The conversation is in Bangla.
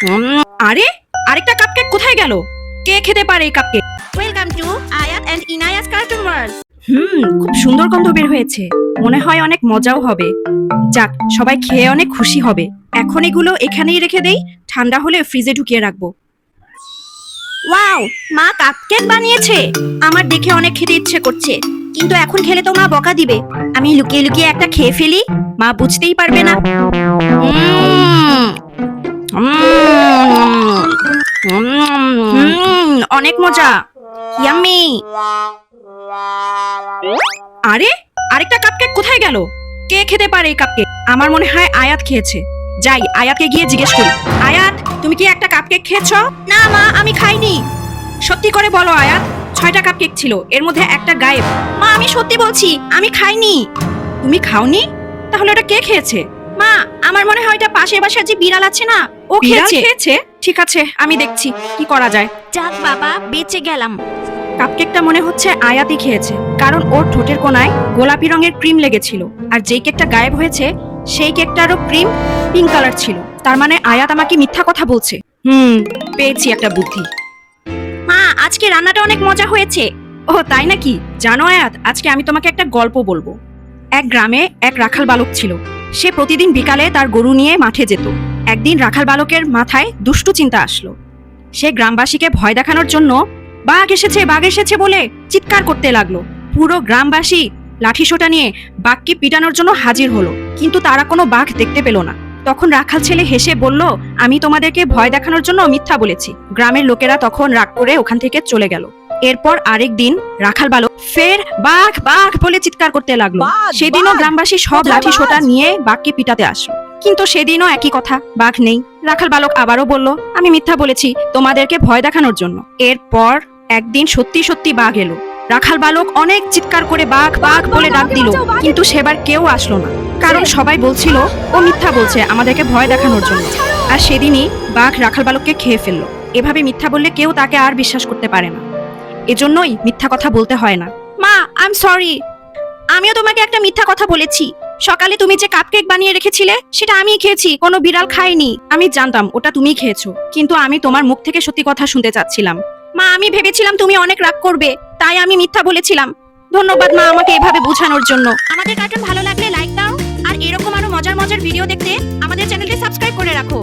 আরে আরেকটা কাপকেক কোথায় গেল? কে খেতে পারে এই কাপকেক? ওয়েলকাম টু আয়াত এন্ড ইনায়াস কার্টুন ওয়ার্ল্ড। খুব সুন্দর গন্ধ বের হয়েছে, মনে হয় অনেক মজাও হবে। যাক, সবাই খেয়ে অনেক খুশি হবে। এখন এগুলো এখানেই রেখে দেই, ঠান্ডা হলে ফ্রিজে ঢুকিয়ে রাখবো। ওয়াও, মা কাপকেক বানিয়েছে। আমার দেখে অনেক খেতে ইচ্ছে করছে, কিন্তু এখন খেলে তো মা বকা দিবে। আমি লুকিয়ে লুকিয়ে একটা খেয়ে ফেলি, মা বুঝতেই পারবে না। অনেক মজা, ইয়াম্মি। আরে আরেকটা কাপকেক কোথায় গেল? কে খেতে পারে এই কাপকেক? আমার মনে হয় আয়াত খেয়েছে। যাই, আয়াতকে গিয়ে জিজ্ঞেস করি। আয়াত, তুমি কি একটা কাপকেক খেয়েছো? না মা, আমি খাইনি। সত্যি করে বলো আয়াত, 6টা কাপকেক ছিল, এর মধ্যে একটা গায়েব। মা, আমি সত্যি বলছি, আমি খাইনি। তুমি খাওনি? তাহলে ওটা কে খেয়েছে? মা, আমার মনে হয় এটা পাশের বাসার যে বিড়াল আছে না, ও বিড়াল খেয়েছে। খেয়েছে? ঠিক আছে, আমি দেখছি কি করা যায়। যাক বাবা, বেঁচে গেলাম। কাপকেকটা মনে হচ্ছে আয়াতই খেয়েছে, কারণ ওর ঠোঁটের কোনায় গোলাপি রঙের ক্রিম লেগেছিল, আর যেই কেকটা গায়েব হয়েছে সেই কেকটারও ক্রিম পিঙ্ক কালার ছিল। তার মানে আয়াত আমাকে মিথ্যা কথা বলছে। পেয়েছি একটা বুদ্ধি। মা, আজকে রান্নাটা অনেক মজা হয়েছে। ও তাই নাকি? জানো আয়াত, আজকে আমি তোমাকে একটা গল্প বলবো। এক গ্রামে এক রাখাল বালক ছিল। সে প্রতিদিন বিকালে তার গরু নিয়ে মাঠে যেত। একদিন রাখাল বালকের মাথায় দুষ্টু চিন্তা আসলো। সে গ্রামবাসীকে ভয় দেখানোর জন্য বাঘ এসেছে বলে চিৎকার করতে লাগলো। পুরো গ্রামবাসী লাঠিসোঁটা নিয়ে বাঘকে পিটানোর জন্য হাজির হলো, কিন্তু তারা কোনো বাঘ দেখতে পেল না। তখন রাখাল ছেলে হেসে বলল, আমি তোমাদেরকে ভয় দেখানোর জন্য মিথ্যা বলেছি। গ্রামের লোকেরা তখন রাগ করে ওখান থেকে চলে গেল। এরপর আরেক দিন রাখাল বালক ফের বাঘ বাঘ বলে চিৎকার করতে লাগলো। সেদিনও গ্রামবাসী সব লাঠি সোঁটা নিয়ে বাঘকে পিটাতে আসলো, কিন্তু সেদিনও একই কথা, বাঘ নেই। রাখাল বালক আবারও বলল, আমি মিথ্যা বলেছি তোমাদেরকে ভয় দেখানোর জন্য। এরপর একদিন সত্যি সত্যি বাঘ এলো। রাখাল বালক অনেক চিৎকার করে বাঘ বাঘ বলে ডাক দিল, কিন্তু সেবার কেউ আসলো না, কারণ সবাই বলছিল ও মিথ্যা বলছে আমাদেরকে ভয় দেখানোর জন্য। আর সেদিনই বাঘ রাখাল বালককে খেয়ে ফেললো। এভাবে মিথ্যা বললে কেউ তাকে আর বিশ্বাস করতে পারে না, এজন্যই মিথ্যা কথা বলতে হয় না। মা, আই এম সরি। আমিও তোমাকে একটা মিথ্যা কথা বলেছি। সকালে তুমি যে কাপকেক বানিয়ে রেখেছিলে সেটা আমিই খেয়েছি, কোনো বিড়াল খায়নি। আমি জানতাম ওটা তুমিই খেয়েছো, কিন্তু আমি তোমার মুখ থেকে সত্যি কথা শুনতে চাচ্ছিলাম। মা, আমি ভেবেছিলাম তুমি অনেক রাগ করবে, তাই আমি মিথ্যা বলেছিলাম। ধন্যবাদ মা আমাকে এভাবে বোঝানোর জন্য। আমাদের কার্টুন ভালো লাগলে লাইক দাও, আর এরকম আরো মজার মজার ভিডিও দেখতে আমাদের চ্যানেলটি সাবস্ক্রাইব করে রাখো।